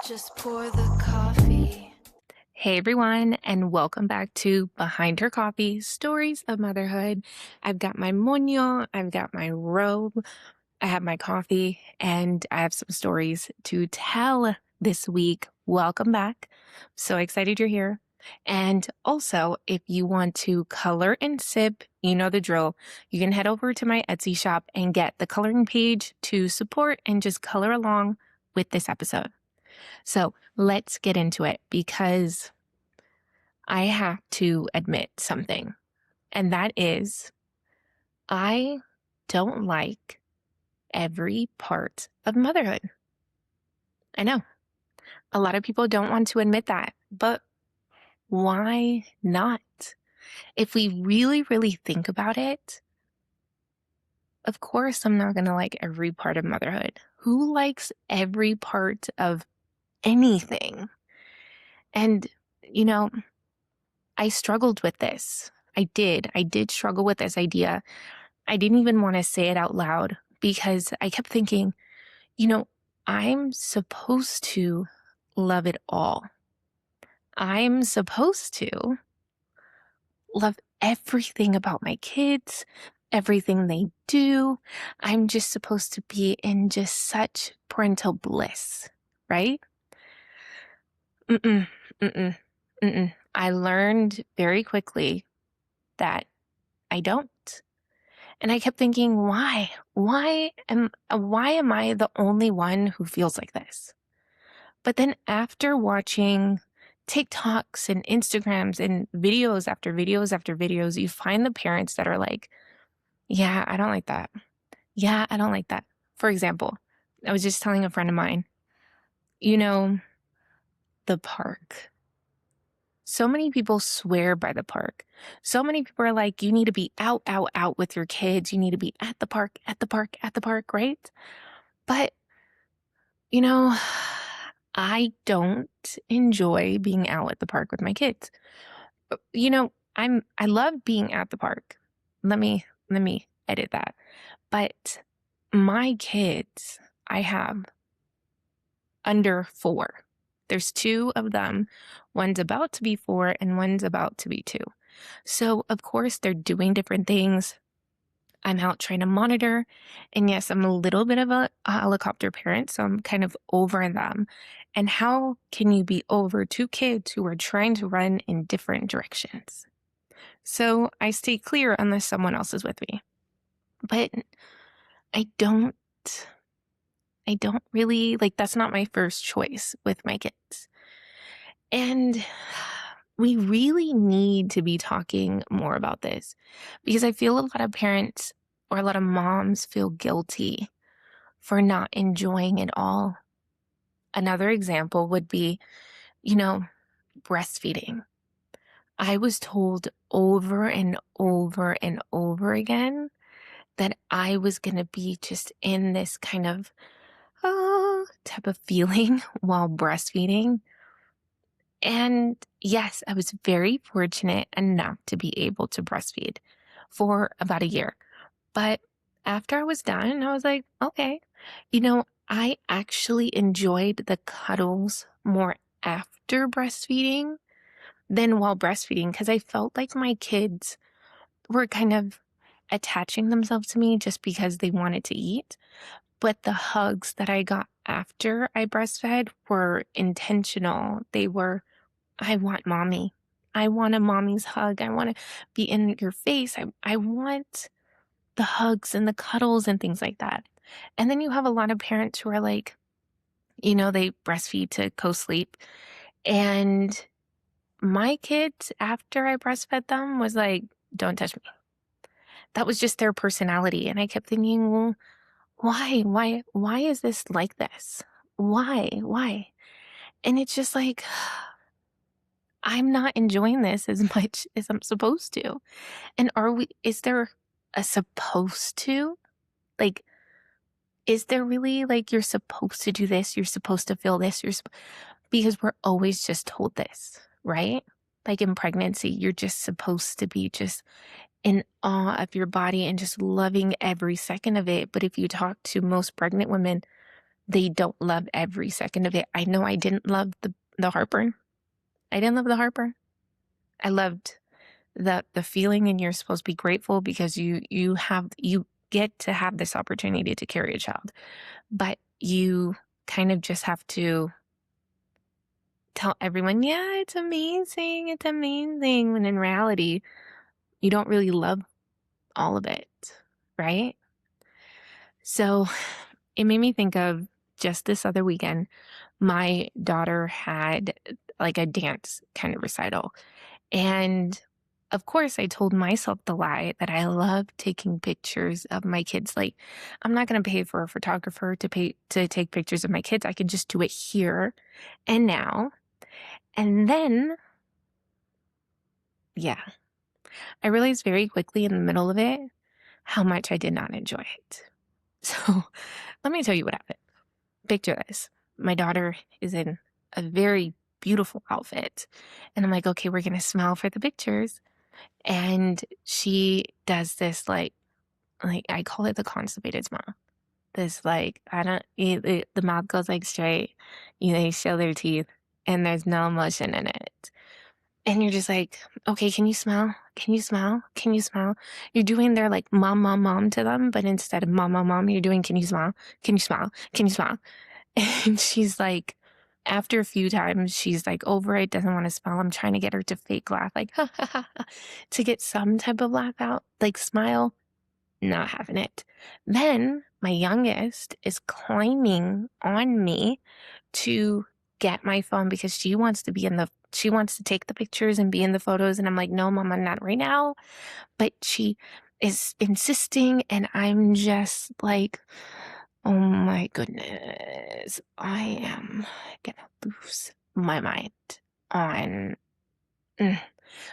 Just pour the coffee. Hey everyone, and welcome back to Behind Her Coffee, Stories of Motherhood. I've got my moño, I've got my robe, I have my coffee, and I have some stories to tell this week. Welcome back. So excited you're here. And also, if you want to color and sip, you know the drill. You can head over to my Etsy shop and get the coloring page to support and just color along with this episode. So let's get into it because I have to admit something, and that is I don't like every part of motherhood. I know a lot of people don't want to admit that, but why not? If we really, really think about it, of course, I'm not going to like every part of motherhood. Who likes every part of anything? And, you know, I struggled with this. I did struggle with this idea. I didn't even want to say it out loud because I kept thinking, I'm supposed to love it all. I'm supposed to love everything about my kids, everything they do. I'm just supposed to be in just such parental bliss, right? Mm-mm, mm-mm, mm-mm. I learned very quickly that I don't. And I kept thinking, why? Why am I the only one who feels like this? But then after watching TikToks and Instagrams and videos after videos after videos, you find the parents that are like, yeah, I don't like that. Yeah, I don't like that. For example, I was just telling a friend of mine, the park. So many people swear by the park. So many people are like, you need to be out, out, out with your kids. You need to be at the park, at the park, at the park, right? But, I don't enjoy being out at the park with my kids. I love being at the park. Let me edit that. But my kids, I have under 4. There's 2 of them. One's about to be 4 and one's about to be 2. So, of course, they're doing different things. I'm out trying to monitor. And yes, I'm a little bit of a helicopter parent, so I'm kind of over them. And how can you be over 2 kids who are trying to run in different directions? So I stay clear unless someone else is with me. But I don't really, that's not my first choice with my kids. And we really need to be talking more about this because I feel a lot of parents or a lot of moms feel guilty for not enjoying it all. Another example would be, breastfeeding. I was told over and over and over again that I was going to be just in this kind of type of feeling while breastfeeding. And yes, I was very fortunate enough to be able to breastfeed for about a year. But after I was done, I was like, okay, I actually enjoyed the cuddles more after breastfeeding than while breastfeeding because I felt like my kids were kind of attaching themselves to me just because they wanted to eat. But the hugs that I got after I breastfed were intentional. They were, I want mommy. I want a mommy's hug. I want to be in your face. I want the hugs and the cuddles and things like that. And then you have a lot of parents who are like, they breastfeed to co-sleep. And my kids, after I breastfed them, was like, don't touch me. That was just their personality. And I kept thinking, well, why is this like this? Why? And it's just like, I'm not enjoying this as much as I'm supposed to. And is there a supposed to? Like, is there really you're supposed to do this? You're supposed to feel this? Because we're always just told this, right? Like in pregnancy, you're just supposed to be just in awe of your body and just loving every second of it. But if you talk to most pregnant women, they don't love every second of it. I know I didn't love the heartburn. I didn't love the heartburn. I loved the feeling, and you're supposed to be grateful because you get to have this opportunity to carry a child. But you kind of just have to tell everyone, yeah, it's amazing, when in reality, you don't really love all of it, right? So it made me think of just this other weekend, my daughter had like a dance kind of recital. And of course, I told myself the lie that I love taking pictures of my kids. Like, I'm not going to pay for a photographer to take pictures of my kids. I could just do it here and now. And then, yeah, I realized very quickly in the middle of it how much I did not enjoy it. So let me tell you what happened. Picture this. My daughter is in a very beautiful outfit. And I'm like, okay, we're going to smile for the pictures. And she does this like I call it the constipated smile. This like, I don't, the mouth goes like straight, they show their teeth and there's no emotion in it. And you're just like, okay, can you smile? Can you smile? Can you smile? You're doing their like mom, mom, mom to them, but instead of mom, mom, mom, you're doing, can you smile? Can you smile? Can you smile? And she's like, after a few times, she's like over it, doesn't want to smile. I'm trying to get her to fake laugh, like, ha, ha, ha, ha, to get some type of laugh out, like smile, not having it. Then my youngest is climbing on me to get my phone because she wants to take the pictures and be in the photos. And I'm like, no, mama, not right now. But she is insisting. And I'm just like, oh my goodness, I am gonna lose my mind on.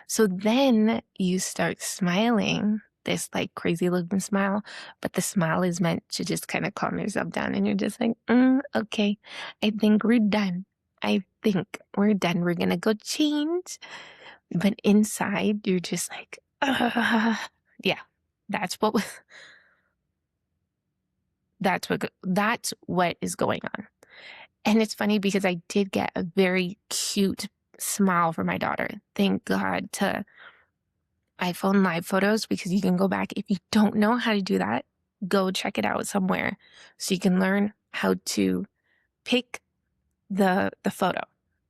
So then you start smiling, this like crazy looking smile, but the smile is meant to just kind of calm yourself down. And you're just like, okay, I think we're done. I think we're done. We're gonna go change. But inside, you're just like, yeah, that's what that's what is going on. And it's funny because I did get a very cute smile for my daughter. Thank God to iPhone live photos, because you can go back. If you don't know how to do that, go check it out somewhere so you can learn how to pick the photo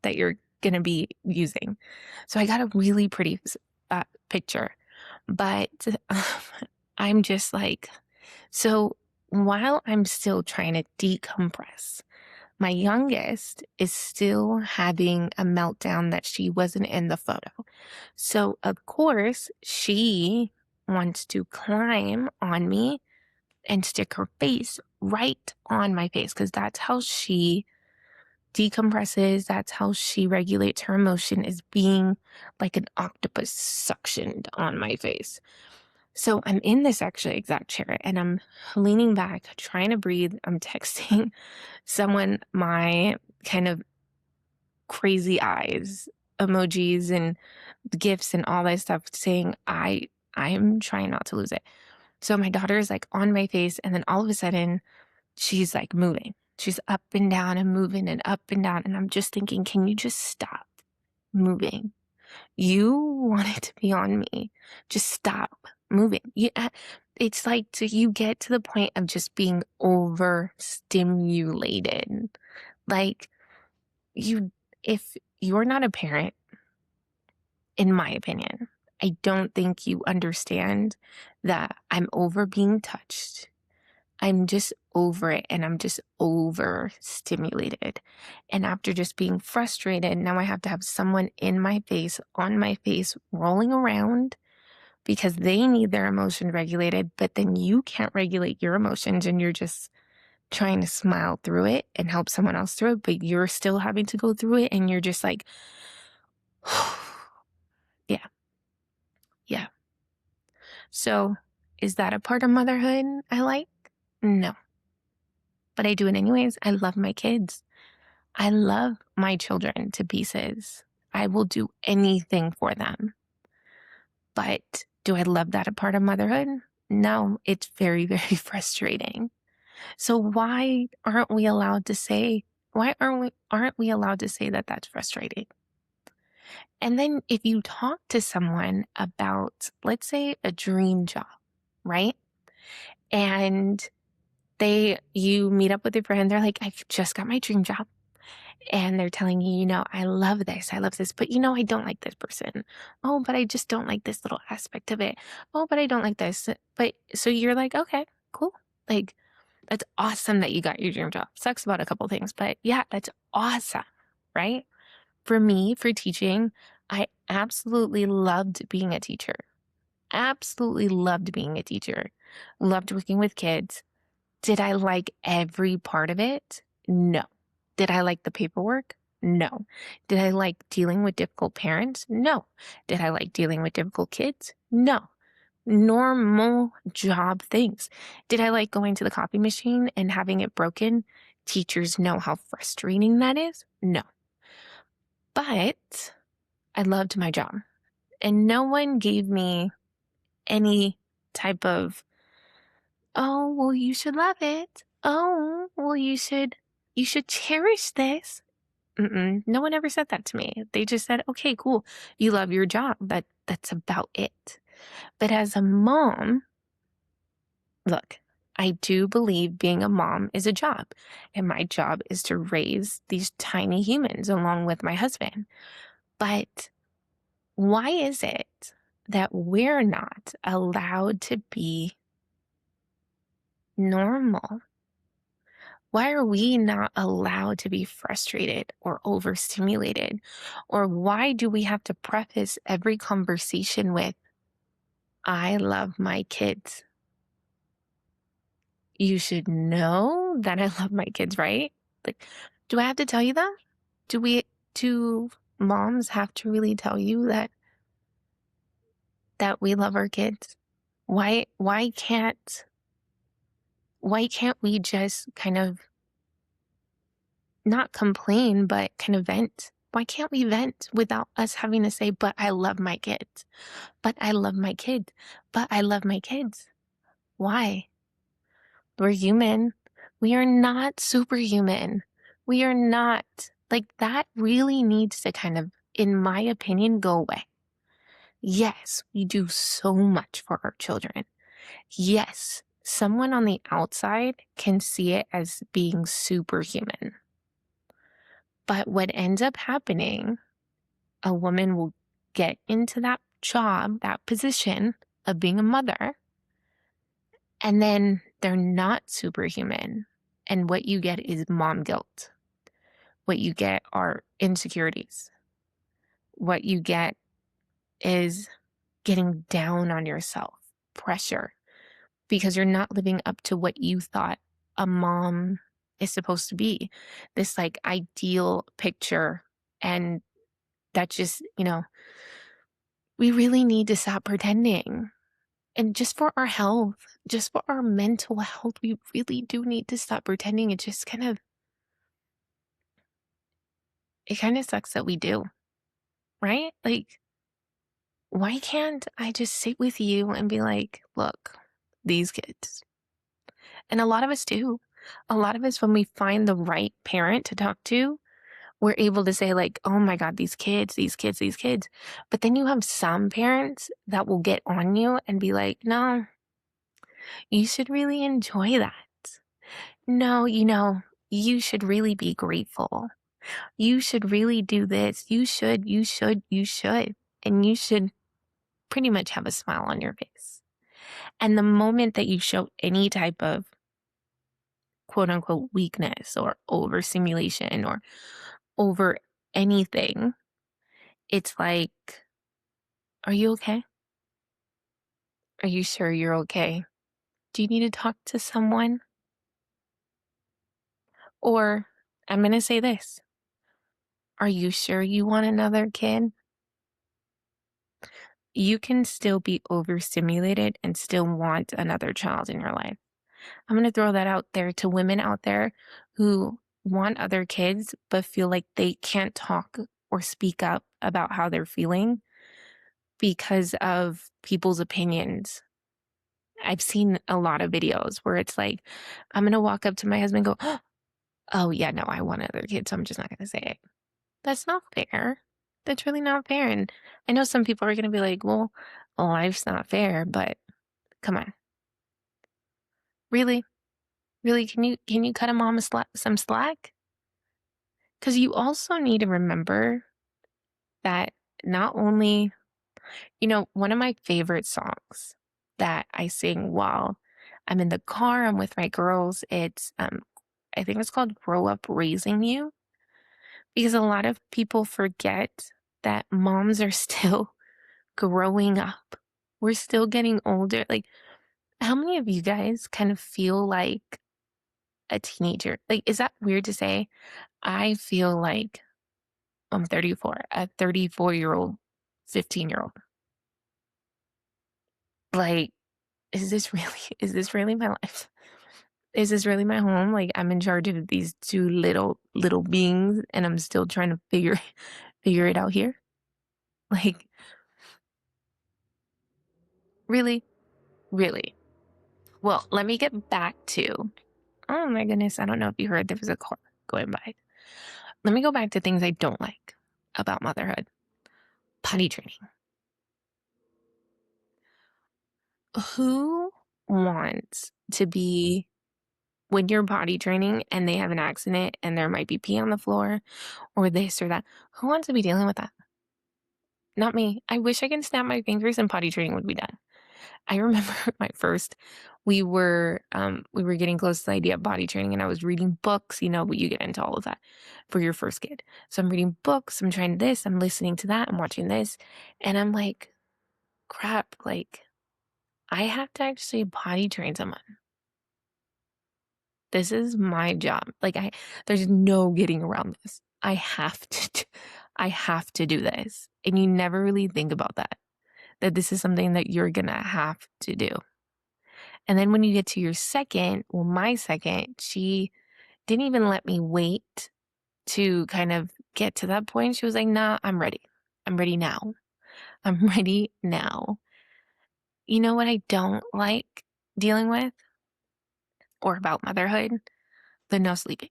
that you're going to be using. So I got a really pretty picture, but I'm just like, so while I'm still trying to decompress, my youngest is still having a meltdown that she wasn't in the photo. So, of course, she wants to climb on me and stick her face right on my face, because that's how she decompresses. That's how she regulates her emotion, is being like an octopus suctioned on my face. So I'm in this actually exact chair and I'm leaning back, trying to breathe. I'm texting someone my kind of crazy eyes emojis and gifts and all that stuff, saying I'm trying not to lose it. So my daughter is like on my face, and then all of a sudden she's like moving. She's up and down and moving and up and down. And I'm just thinking, can you just stop moving? You wanted to be on me. Just stop moving. It's like you get to the point of just being overstimulated. Like if you're not a parent, in my opinion, I don't think you understand that I'm over being touched. I'm just over it, and I'm just overstimulated. And after just being frustrated, now I have to have someone in my face, on my face, rolling around because they need their emotion regulated, but then you can't regulate your emotions and you're just trying to smile through it and help someone else through it, but you're still having to go through it, and you're just like, yeah, yeah. So is that a part of motherhood I like? No. But I do it anyways. I love my kids. I love my children to pieces. I will do anything for them. But do I love that a part of motherhood? No, it's very, very frustrating. So why aren't we allowed to say that that's frustrating? And then if you talk to someone about, let's say, a dream job, right? And you meet up with your friend, they're like, I just got my dream job. And they're telling you, I love this. I love this. But I don't like this person. Oh, but I just don't like this little aspect of it. Oh, but I don't like this. But so you're like, okay, cool. Like, that's awesome that you got your dream job. Sucks about a couple things, but yeah, that's awesome. Right? For me, for teaching, I absolutely loved being a teacher. Absolutely loved being a teacher. Loved working with kids. Did I like every part of it? No. Did I like the paperwork? No. Did I like dealing with difficult parents? No. Did I like dealing with difficult kids? No. Normal job things. Did I like going to the copy machine and having it broken? Teachers know how frustrating that is? No. But I loved my job. And no one gave me any type of, oh, well, you should love it. Oh, well, you should cherish this. No one ever said that to me. They just said, okay, cool. You love your job. That's about it. But as a mom, look, I do believe being a mom is a job. And my job is to raise these tiny humans along with my husband. But why is it that we're not allowed to be normal? Why are we not allowed to be frustrated or overstimulated? Or why do we have to preface every conversation with, I love my kids? You should know that I love my kids, right? Like, do I have to tell you that? Do moms have to really tell you that we love our kids? Why can't we just kind of not complain, but kind of vent? Why can't we vent without us having to say, but I love my kids, but I love my kids, but I love my kids? Why? We're human. We are not superhuman. We are not. Like, that really needs to kind of, in my opinion, go away. Yes, we do so much for our children. Yes, someone on the outside can see it as being superhuman. But what ends up happening, a woman will get into that job, that position of being a mother, and then they're not superhuman. And what you get is mom guilt. What you get are insecurities. What you get is getting down on yourself, pressure, because you're not living up to what you thought a mom is supposed to be. This like ideal picture. And that just, we really need to stop pretending. And just for our health, just for our mental health, we really do need to stop pretending. It kind of sucks that we do, right? Like, why can't I just sit with you and be like, look, these kids? And a lot of us do. A lot of us, when we find the right parent to talk to, we're able to say, like, oh my God, these kids, these kids, these kids. But then you have some parents that will get on you and be like, no, you should really enjoy that. No, you should really be grateful. You should really do this. You should. And you should pretty much have a smile on your face. And the moment that you show any type of quote unquote weakness or overstimulation or over anything, it's like, are you okay? Are you sure you're okay? Do you need to talk to someone? Or I'm going to say this. Are you sure you want another kid? You can still be overstimulated and still want another child in your life. I'm going to throw that out there to women out there who want other kids, but feel like they can't talk or speak up about how they're feeling because of people's opinions. I've seen a lot of videos where it's like, I'm gonna walk up to my husband and go, oh yeah, no, I want another kid, so I'm just not gonna say it. That's not fair. That's really not fair. And I know some people are gonna be like, well, life's not fair, but come on. Really? Really, can you cut a mom some slack? Because you also need to remember that not only, one of my favorite songs that I sing while I'm in the car, I'm with my girls, I think it's called Grow Up Raising You, because a lot of people forget that moms are still growing up. We're still getting older. Like, how many of you guys kind of feel like a teenager? Like, is that weird to say? I feel like I'm 34, a 34-year-old, 15-year-old. Like, is this really my life? Is this really my home? Like, I'm in charge of these two little beings and I'm still trying to figure it out here? Like, really? Really? Well, let me get back to, oh my goodness, I don't know if you heard there was a car going by. Let me go back to things I don't like about motherhood. Potty training. Who wants to be when you're potty training and they have an accident and there might be pee on the floor or this or that? Who wants to be dealing with that? Not me. I wish I could snap my fingers and potty training would be done. I remember my first, we were getting close to the idea of potty training and I was reading books, but you get into all of that for your first kid. So I'm reading books, I'm trying this, I'm listening to that, I'm watching this, and I'm like, crap, like I have to actually potty train someone. This is my job. Like there's no getting around this. I have to do this. And you never really think about that this is something that you're going to have to do. And then when you get to your second, well, my second, she didn't even let me wait to kind of get to that point. She was like, nah, I'm ready. I'm ready now. I'm ready now. You know what I don't like dealing with or about motherhood? The no sleeping.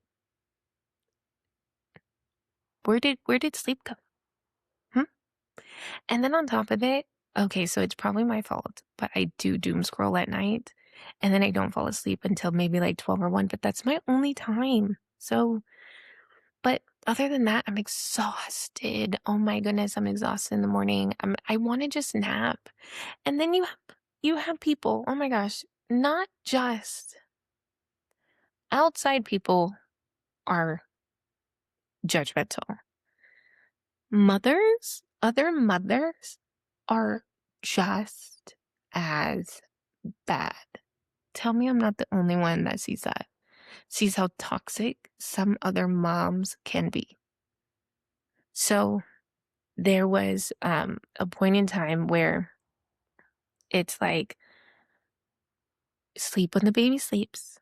Where did sleep go? Hmm? And then on top of it, okay, so it's probably my fault, but I do doom scroll at night and then I don't fall asleep until maybe like 12 or 1, but that's my only time. So, but other than that, I'm exhausted. Oh my goodness, I'm exhausted in the morning. I want to just nap. And then you have people, oh my gosh, not just outside people are judgmental. Other mothers are just as bad. Tell me I'm not the only one that sees that. Sees how toxic some other moms can be. So there was a point in time where it's like, sleep when the baby sleeps.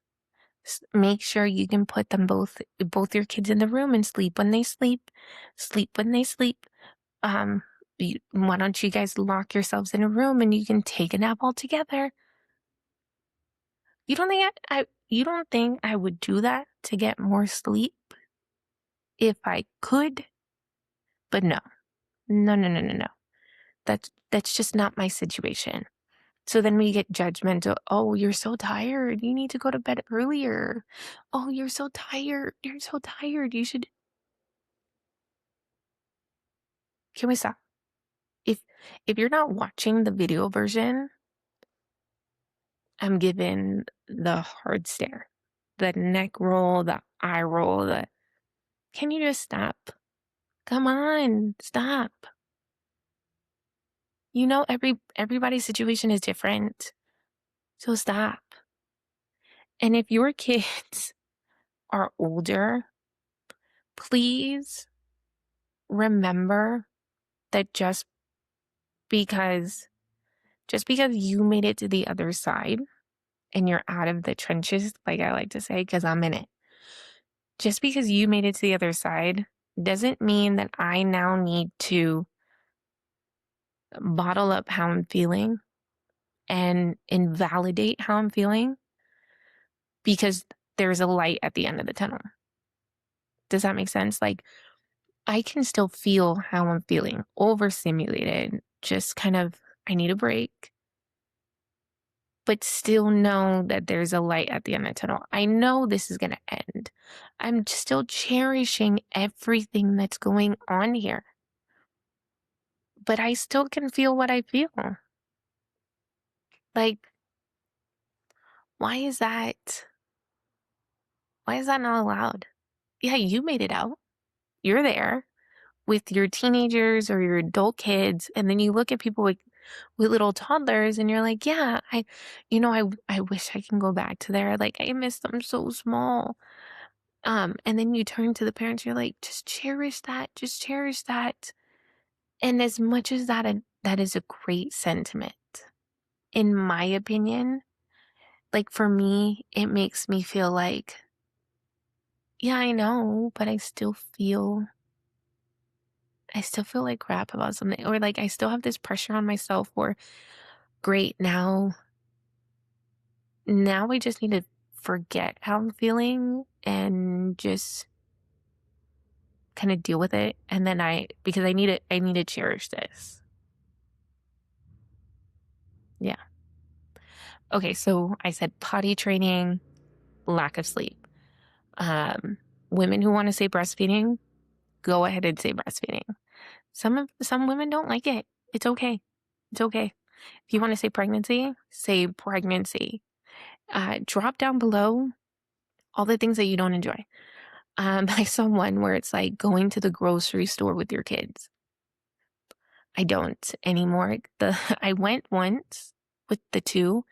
Make sure you can put them both your kids in the room and sleep when they sleep. Sleep when they sleep. Um, why don't you guys lock yourselves in a room and you can take a nap all together? You don't think you don't think I would do that to get more sleep if I could? But no. No, no, no, no, no. That's just not my situation. So then we get judgmental. Oh, you're so tired. You need to go to bed earlier. Oh, you're so tired. You're so tired. Can we stop? If you're not watching the video version, I'm given the hard stare, the neck roll, the eye roll, can you just stop? Come on, stop. Everybody's situation is different. So stop. And if your kids are older, please remember that because just because you made it to the other side and you're out of the trenches, like I like to say, because I'm in it. Just because you made it to the other side doesn't mean that I now need to bottle up how I'm feeling and invalidate how I'm feeling because there's a light at the end of the tunnel. Does that make sense? Like, I can still feel how I'm feeling, overstimulated, just kind of, I need a break, but still know that there's a light at the end of the tunnel. I know this is going to end. I'm still cherishing everything that's going on here, but I still can feel what I feel. Like, why is that? Why is that not allowed? Yeah, you made it out. You're there with your teenagers or your adult kids, and then you look at people with little toddlers and you're like, yeah, I wish I can go back to there. Like, I miss them so small. And then you turn to the parents, you're like, just cherish that, just cherish that. And as much as that is a great sentiment, in my opinion, like for me, it makes me feel like, yeah, I know, but I still feel like crap about something, or like I still have this pressure on myself where, great, now I just need to forget how I'm feeling and just kind of deal with it. And then because I need to cherish this. Yeah. Okay. So I said potty training, lack of sleep. Women who want to say breastfeeding, go ahead and say breastfeeding. Some women don't like it. It's okay. It's okay. If you want to say pregnancy. Drop down below all the things that you don't enjoy. I saw one where it's like going to the grocery store with your kids. I don't anymore. I went once with the two,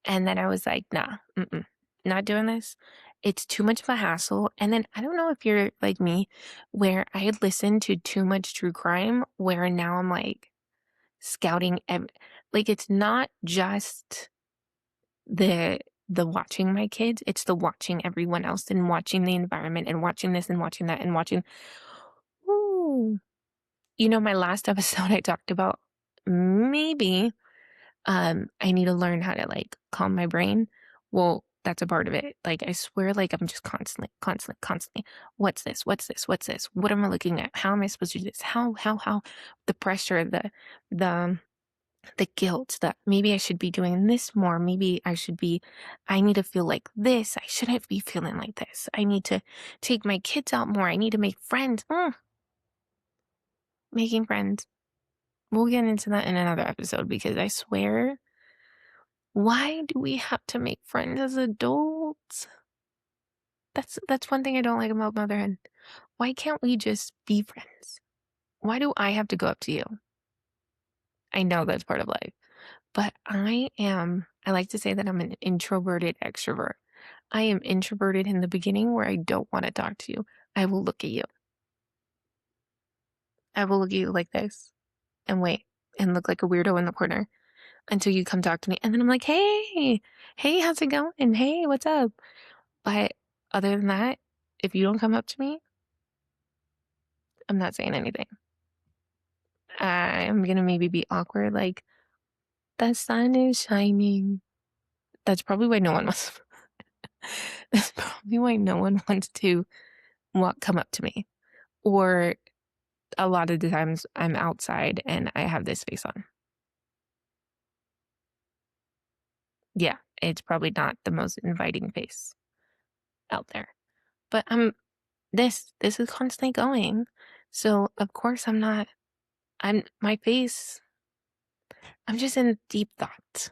and then I was like, nah, not doing this. It's too much of a hassle. And then I don't know if you're like me, where I had listened to too much true crime, where now I'm like scouting. Like, it's not just the watching my kids, it's the watching everyone else and watching the environment and watching this and watching that and watching. Ooh. My last episode I talked about maybe I need to learn how to like calm my brain. Well, that's a part of it. Like, I swear, like, I'm just constantly. What's this? What's this? What's this? What am I looking at? How am I supposed to do this? How the pressure, the the guilt that maybe I should be doing this more. Maybe I need to feel like this. I shouldn't be feeling like this. I need to take my kids out more. I need to make friends. Making friends. We'll get into that in another episode because I swear, why do we have to make friends as adults? That's one thing I don't like about motherhood. Why can't we just be friends? Why do I have to go up to you? I know that's part of life. But I like to say that I'm an introverted extrovert. I am introverted in the beginning where I don't want to talk to you. I will look at you. I will look at you like this and wait and look like a weirdo in the corner until you come talk to me. And then I'm like, hey, how's it going? Hey, what's up? But other than that, if you don't come up to me, I'm not saying anything. I'm going to maybe be awkward, like, the sun is shining. That's probably why no one wants. That's probably why no one wants to come up to me. Or a lot of the times I'm outside and I have this face on. Yeah, it's probably not the most inviting face out there. But this is constantly going. So of course my face, I'm just in deep thought.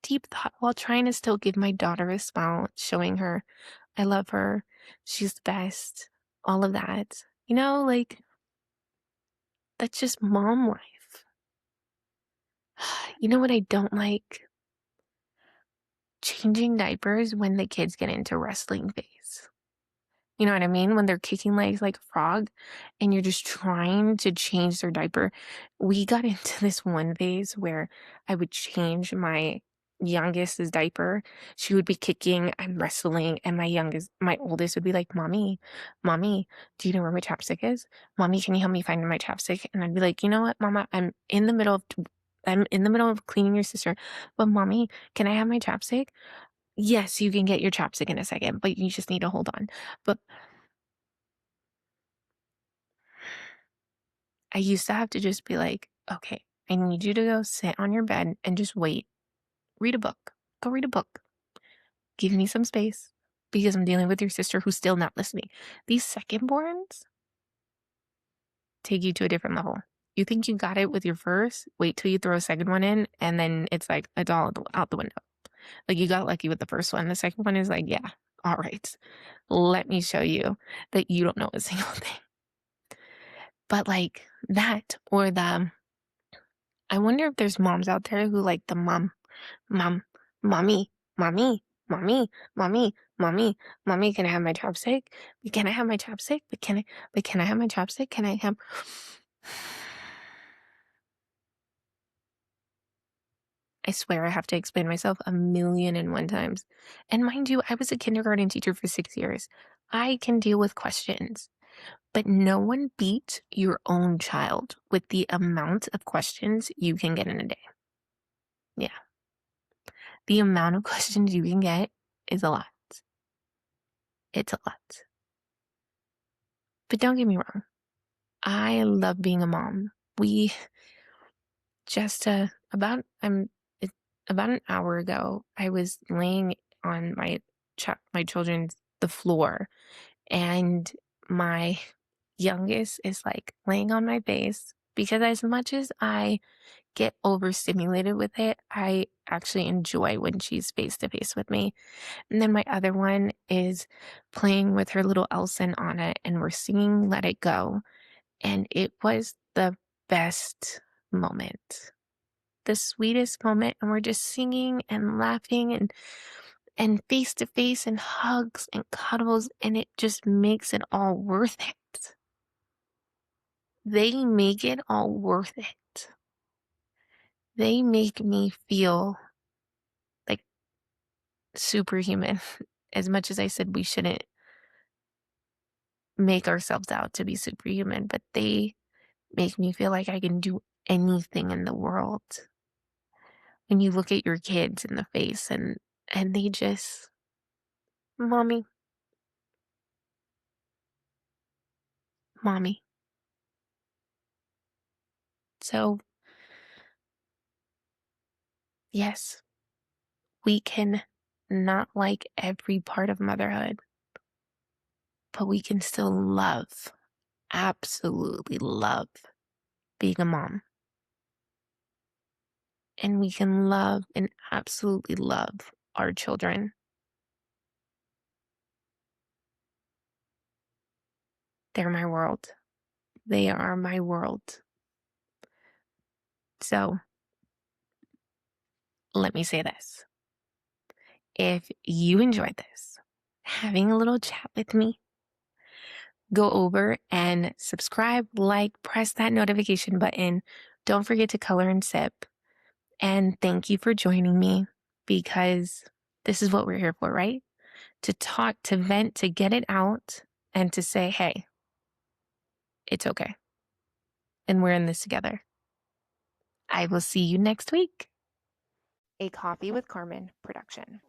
Deep thought while trying to still give my daughter a smile, showing her I love her. She's the best. All of that. Like, that's just mom life. You know what I don't like? Changing diapers when the kids get into wrestling phase. You know what I mean? When they're kicking legs like a frog and you're just trying to change their diaper. We got into this one phase where I would change my youngest's diaper. She would be kicking, I'm wrestling, and my oldest would be like, Mommy, do you know where my chapstick is? Mommy, can you help me find my chapstick? And I'd be like, you know what, Mama, I'm in the middle of I'm in the middle of cleaning your sister. But mommy, can I have my chapstick? Yes, you can get your chapstick in a second, but you just need to hold on. But I used to have to just be like, okay, I need you to go sit on your bed and just wait. Read a book. Go read a book. Give me some space because I'm dealing with your sister who's still not listening. These secondborns take you to a different level. You think you got it with your first? Wait till you throw a second one in, and then it's like it's all out the window. Like you got lucky with the first one. The second one is like, yeah, all right, let me show you that you don't know a single thing. But like that, or I wonder if there's moms out there who like the mom, mommy, mommy, mommy, mommy, mommy, mommy, can I have my chopstick? Can I have my chopstick? But can I have my chopstick? Can I have? I swear I have to explain myself 1,000,001 times. And mind you, I was a kindergarten teacher for 6 years. I can deal with questions, but no one beats your own child with the amount of questions you can get in a day. Yeah. The amount of questions you can get is a lot. It's a lot. But don't get me wrong. I love being a mom. We just about an hour ago, I was laying on my children's the floor, and my youngest is like laying on my face because as much as I get overstimulated with it, I actually enjoy when she's face to face with me. And then my other one is playing with her little Elsa and Anna, and we're singing Let It Go. And it was the best moment, the sweetest moment. And we're just singing and laughing and face to face and hugs and cuddles. And it just makes it all worth it. They make it all worth it. They make me feel like superhuman. As much as I said we shouldn't make ourselves out to be superhuman, but they make me feel like I can do anything in the world. When you look at your kids in the face and they just, mommy, mommy. So yes, we can not like every part of motherhood, but we can still love, absolutely love being a mom. And we can love and absolutely love our children. They're my world. They are my world. So let me say this. If you enjoyed this, having a little chat with me, go over and subscribe, like, press that notification button. Don't forget to color and sip. And thank you for joining me because this is what we're here for, right? To talk, to vent, to get it out, and to say, hey, it's okay. And we're in this together. I will see you next week. A Coffee with Carmen production.